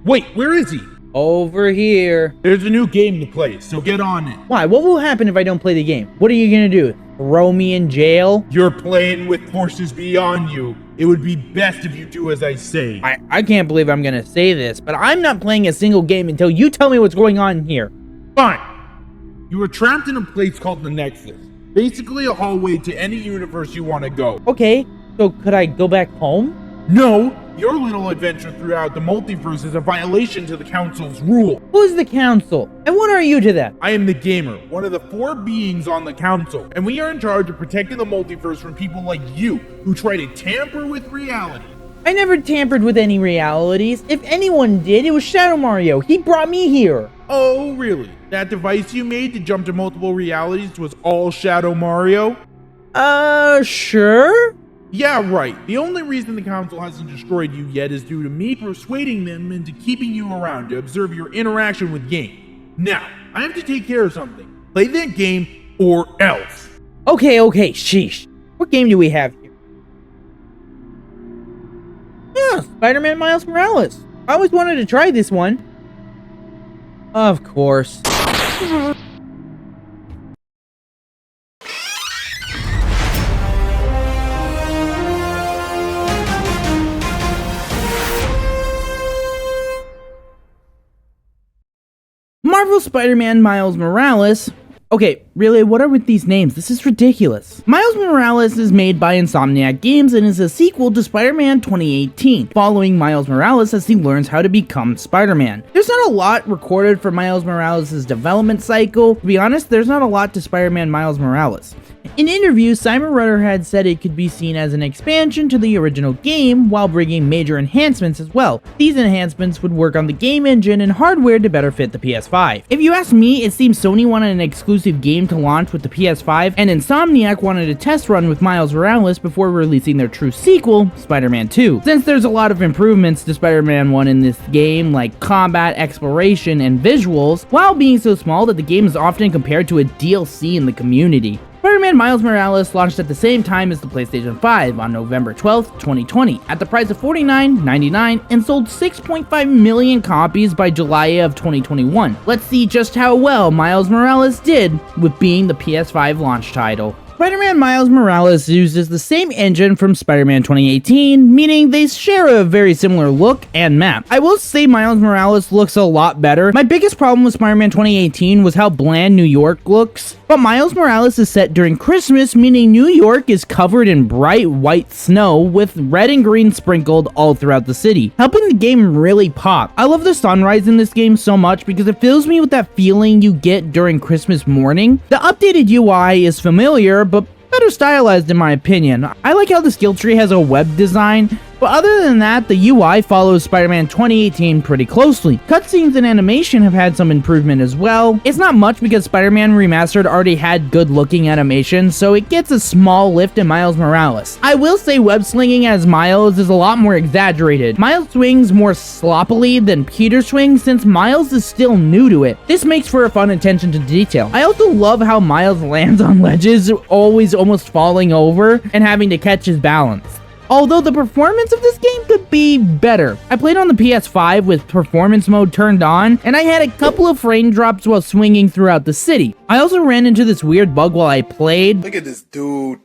Wait, where is he? Over here. There's a new game to play, so get on it. Why? What will happen if I don't play the game? What are you gonna do? Throw me in jail? You're playing with forces beyond you. It would be best if you do as I say. I can't believe I'm gonna say this, but I'm not playing a single game until you tell me what's going on here. Fine. You are trapped in a place called the Nexus. Basically a hallway to any universe you want to go. Okay, so could I go back home? No, your little adventure throughout the multiverse is a violation to the Council's rule. Who's the Council? And what are you to that? I am the Gamer, one of the 4 beings on the Council, and we are in charge of protecting the multiverse from people like you, who try to tamper with reality. I never tampered with any realities. If anyone did, it was Shadow Mario. He brought me here. Oh, really? That device you made to jump to multiple realities was all Shadow Mario? Sure? Yeah, right. The only reason the Council hasn't destroyed you yet is due to me persuading them into keeping you around to observe your interaction with game. Now, I have to take care of something. Play that game or else. Okay, sheesh. What game do we have here? Yeah, Spider-Man Miles Morales. I always wanted to try this one. Of course. Marvel Spider-Man Miles Morales. Okay, really, what are with these names? This is ridiculous. Miles Morales is made by Insomniac Games and is a sequel to Spider-Man 2018, following Miles Morales as he learns how to become Spider-Man. There's not a lot recorded for Miles Morales' development cycle. To be honest, there's not a lot to Spider-Man Miles Morales. In interviews, Simon Rutter had said it could be seen as an expansion to the original game while bringing major enhancements as well. These enhancements would work on the game engine and hardware to better fit the PS5. If you ask me, it seems Sony wanted an exclusive game to launch with the PS5, and Insomniac wanted a test run with Miles Morales before releasing their true sequel, Spider-Man 2. Since there's a lot of improvements to Spider-Man 1 in this game, like combat, exploration, and visuals, while being so small that the game is often compared to a DLC in the community. Spider-Man Miles Morales launched at the same time as the PlayStation 5 on November 12th, 2020, at the price of $49.99 and sold 6.5 million copies by July of 2021. Let's see just how well Miles Morales did with being the PS5 launch title. Spider-Man Miles Morales uses the same engine from Spider-Man 2018, meaning they share a very similar look and map. I will say Miles Morales looks a lot better. My biggest problem with Spider-Man 2018 was how bland New York looks, but Miles Morales is set during Christmas, meaning New York is covered in bright white snow with red and green sprinkled all throughout the city, helping the game really pop. I love the sunrise in this game so much because it fills me with that feeling you get during Christmas morning. The updated UI is familiar, but better stylized in my opinion. I like how the skill tree has a web design, but other than that, the UI follows Spider-Man 2018 pretty closely. Cutscenes and animation have had some improvement as well. It's not much because Spider-Man Remastered already had good looking animation, so it gets a small lift in Miles Morales. I will say web-slinging as Miles is a lot more exaggerated. Miles swings more sloppily than Peter swings since Miles is still new to it. This makes for a fun attention to detail. I also love how Miles lands on ledges, always almost falling over and having to catch his balance. Although the performance of this game could be better. I played on the PS5 with performance mode turned on, and I had a couple of frame drops while swinging throughout the city. I also ran into this weird bug while I played. Look at this dude.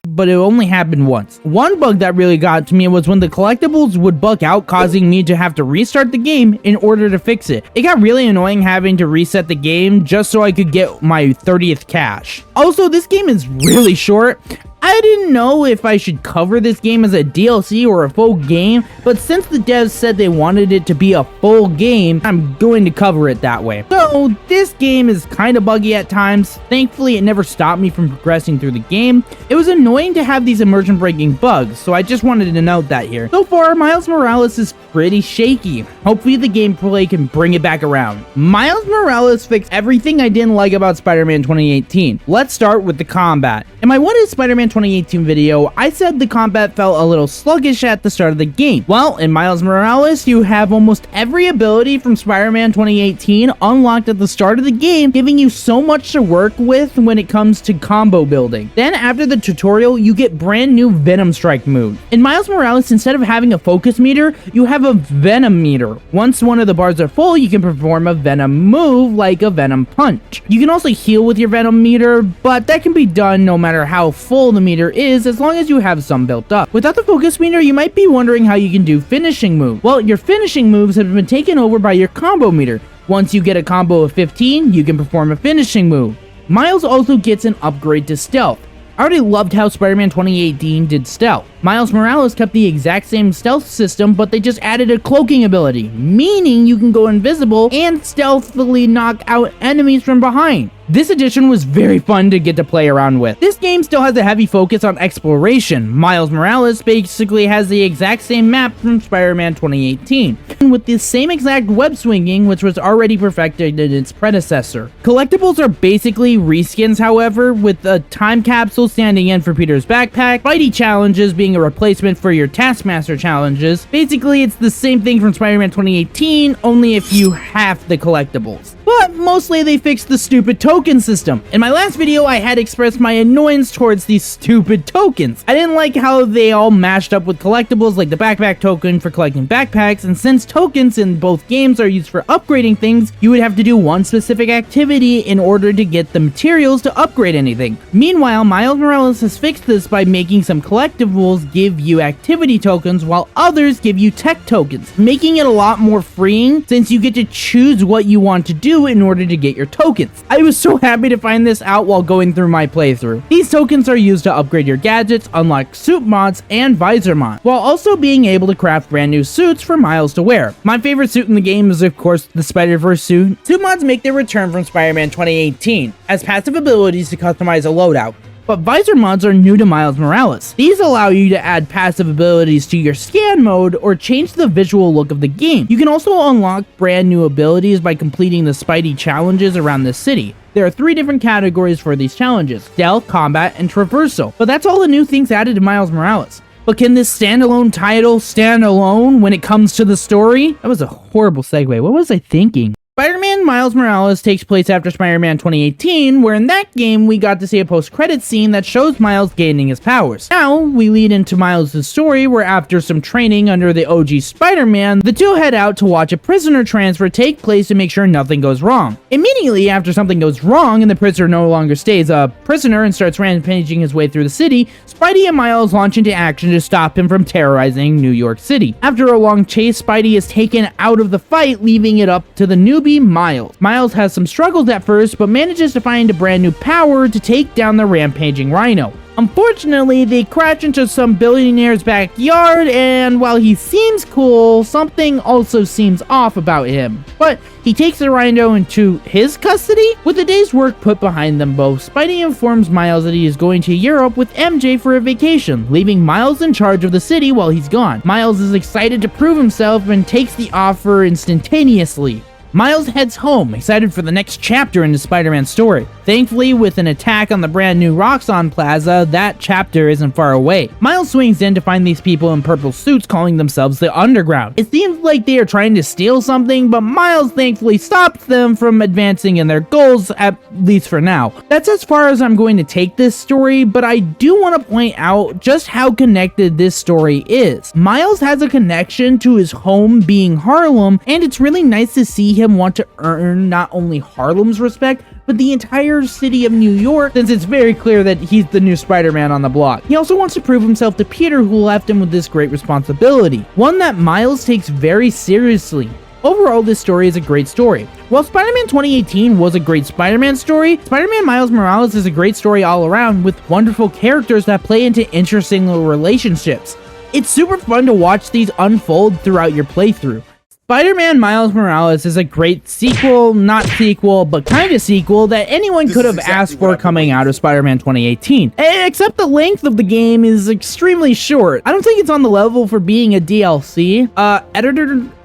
But it only happened once. One bug that really got to me was when the collectibles would bug out, causing me to have to restart the game in order to fix it. It got really annoying having to reset the game just so I could get my 30th cash. Also, this game is really short. I didn't know if I should cover this game as a DLC or a full game, but since the devs said they wanted it to be a full game, I'm going to cover it that way. So, this game is kind of buggy at times. Thankfully, it never stopped me from progressing through the game. It was annoying to have these immersion-breaking bugs, so I just wanted to note that here. So far, Miles Morales is pretty shaky. Hopefully, the gameplay can bring it back around. Miles Morales fixed everything I didn't like about Spider-Man 2018. Let's start with the combat. Am I what is Spider-Man 2018 video, I said the combat felt a little sluggish at the start of the game. Well, in Miles Morales, you have almost every ability from Spider-Man 2018 unlocked at the start of the game, giving you so much to work with when it comes to combo building. Then after the tutorial, you get brand new Venom strike move. In Miles Morales, instead of having a focus meter, you have a Venom meter. Once one of the bars are full, you can perform a Venom move like a Venom punch. You can also heal with your Venom meter, but that can be done no matter how full the meter is, as long as you have some built up. Without the focus meter, you might be wondering how you can do finishing moves. Well, your finishing moves have been taken over by your combo meter. Once you get a combo of 15, you can perform a finishing move. Miles also gets an upgrade to stealth. I already loved how Spider-Man 2018 did stealth. Miles Morales kept the exact same stealth system, but they just added a cloaking ability, meaning you can go invisible and stealthily knock out enemies from behind. This edition was very fun to get to play around with. This game still has a heavy focus on exploration. Miles Morales basically has the exact same map from Spider-Man 2018, with the same exact web-swinging, which was already perfected in its predecessor. Collectibles are basically reskins, however, with a time capsule standing in for Peter's backpack, Spidey challenges being a replacement for your Taskmaster challenges. Basically, it's the same thing from Spider-Man 2018, only if you half the collectibles. But mostly they fixed the stupid token system. In my last video, I had expressed my annoyance towards these stupid tokens. I didn't like how they all matched up with collectibles like the backpack token for collecting backpacks, and since tokens in both games are used for upgrading things, you would have to do one specific activity in order to get the materials to upgrade anything. Meanwhile, Miles Morales has fixed this by making some collectibles give you activity tokens while others give you tech tokens, making it a lot more freeing since you get to choose what you want to do in order to get your tokens. I was so happy to find this out while going through my playthrough. These tokens are used to upgrade your gadgets, unlock suit mods, and visor mods, while also being able to craft brand new suits for Miles to wear. My favorite suit in the game is of course the Spider-Verse suit. Suit mods make their return from Spider-Man 2018 as passive abilities to customize a loadout. But visor mods are new to Miles Morales. These allow you to add passive abilities to your scan mode or change the visual look of the game. You can also unlock brand new abilities by completing the Spidey challenges around the city. There are 3 different categories for these challenges: stealth, combat, and traversal. But that's all the new things added to Miles Morales. But can this standalone title stand alone when it comes to the story? That was a horrible segue. What was I thinking? Spider-Man Miles Morales takes place after Spider-Man 2018, where in that game we got to see a post-credits scene that shows Miles gaining his powers. Now, we lead into Miles' story where after some training under the OG Spider-Man, the two head out to watch a prisoner transfer take place to make sure nothing goes wrong. Immediately after something goes wrong and the prisoner no longer stays a prisoner and starts rampaging his way through the city, Spidey and Miles launch into action to stop him from terrorizing New York City. After a long chase, Spidey is taken out of the fight, leaving it up to the newbie Miles. Miles has some struggles at first, but manages to find a brand new power to take down the rampaging Rhino. Unfortunately, they crash into some billionaire's backyard, and while he seems cool, something also seems off about him. But he takes the Rhino into his custody? With a day's work put behind them both, Spidey informs Miles that he is going to Europe with MJ for a vacation, leaving Miles in charge of the city while he's gone. Miles is excited to prove himself and takes the offer instantaneously. Miles heads home, excited for the next chapter in the Spider-Man story. Thankfully, with an attack on the brand new Roxxon Plaza, that chapter isn't far away. Miles swings in to find these people in purple suits calling themselves the Underground. It seems like they are trying to steal something, but Miles thankfully stops them from advancing in their goals, at least for now. That's as far as I'm going to take this story, but I do want to point out just how connected this story is. Miles has a connection to his home being Harlem, and it's really nice to see him want to earn not only Harlem's respect, but the entire city of New York, since it's very clear that he's the new Spider-Man on the block. He also wants to prove himself to Peter, who left him with this great responsibility, one that Miles takes very seriously. Overall, this story is a great story. While Spider-Man 2018 was a great Spider-Man story, Spider-Man Miles Morales is a great story all around, with wonderful characters that play into interesting little relationships. It's super fun to watch these unfold throughout your playthrough. Spider-Man Miles Morales is a great sequel, not sequel, but kind of sequel that anyone could have asked for coming out of Spider-Man 2018. Except the length of the game is extremely short. I don't think it's on the level for being a DLC.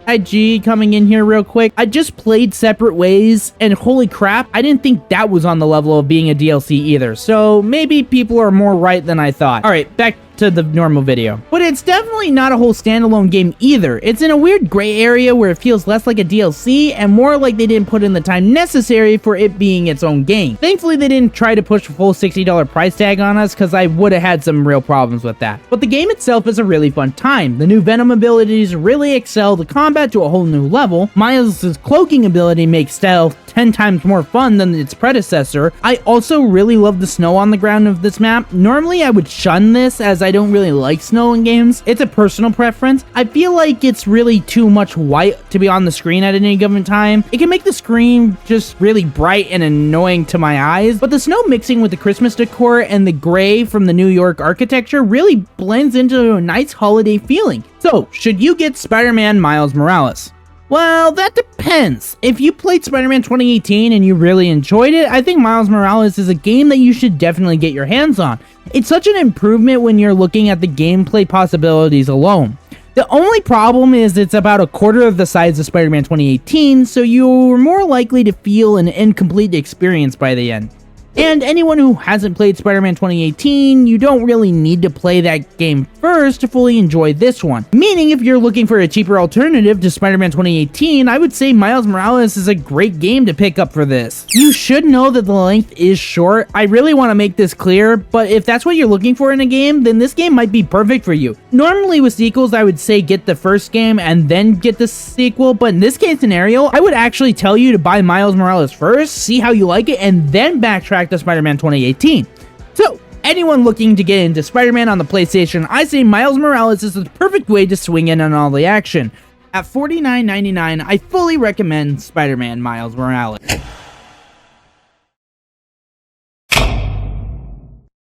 IG coming in here real quick. I just played Separate Ways, and holy crap, I didn't think that was on the level of being a DLC either. So maybe people are more right than I thought. All right, back to the normal video. But it's definitely not a whole standalone game either. It's in a weird gray area where it feels less like a DLC and more like they didn't put in the time necessary for it being its own game. Thankfully, they didn't try to push a full $60 price tag on us, because I would have had some real problems with that. But the game itself is a really fun time. The new Venom abilities really excel the combat to a whole new level. Miles' cloaking ability makes stealth 10 times more fun than its predecessor. I also really love the snow on the ground of this map. Normally, I would shun this as I don't really like snow in games. It's a personal preference. I feel like it's really too much white to be on the screen at any given time. It can make the screen just really bright and annoying to my eyes, but the snow mixing with the Christmas decor and the gray from the New York architecture really blends into a nice holiday feeling. So, should you get Spider-Man Miles Morales? Well, that depends. If you played Spider-Man 2018 and you really enjoyed it, I think Miles Morales is a game that you should definitely get your hands on. It's such an improvement when you're looking at the gameplay possibilities alone. The only problem is it's about a quarter of the size of Spider-Man 2018, so you're more likely to feel an incomplete experience by the end. And anyone who hasn't played Spider-Man 2018, you don't really need to play that game first to fully enjoy this one. Meaning, if you're looking for a cheaper alternative to Spider-Man 2018, I would say Miles Morales is a great game to pick up for this. You should know that the length is short. I really want to make this clear, but if that's what you're looking for in a game, then this game might be perfect for you. Normally with sequels, I would say get the first game and then get the sequel, but in this case scenario, I would actually tell you to buy Miles Morales first, see how you like it, and then backtrack to Spider-Man 2018. So, anyone looking to get into Spider-Man on the PlayStation, I say Miles Morales is the perfect way to swing in on all the action. At $49.99, I fully recommend Spider-Man Miles Morales.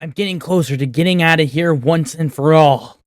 I'm getting closer to getting out of here once and for all.